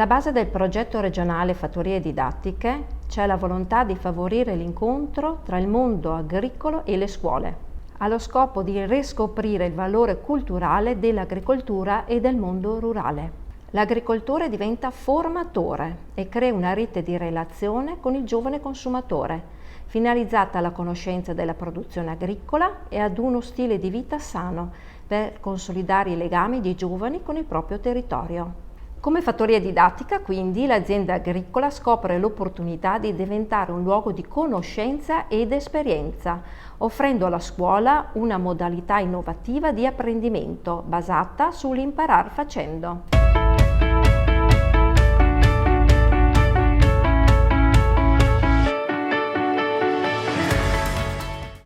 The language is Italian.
Alla base del progetto regionale Fattorie Didattiche c'è la volontà di favorire l'incontro tra il mondo agricolo e le scuole, allo scopo di riscoprire il valore culturale dell'agricoltura e del mondo rurale. L'agricoltore diventa formatore e crea una rete di relazione con il giovane consumatore, finalizzata alla conoscenza della produzione agricola e ad uno stile di vita sano per consolidare i legami dei giovani con il proprio territorio. Come fattoria didattica, quindi, l'azienda agricola scopre l'opportunità di diventare un luogo di conoscenza ed esperienza, offrendo alla scuola una modalità innovativa di apprendimento basata sull'imparare facendo.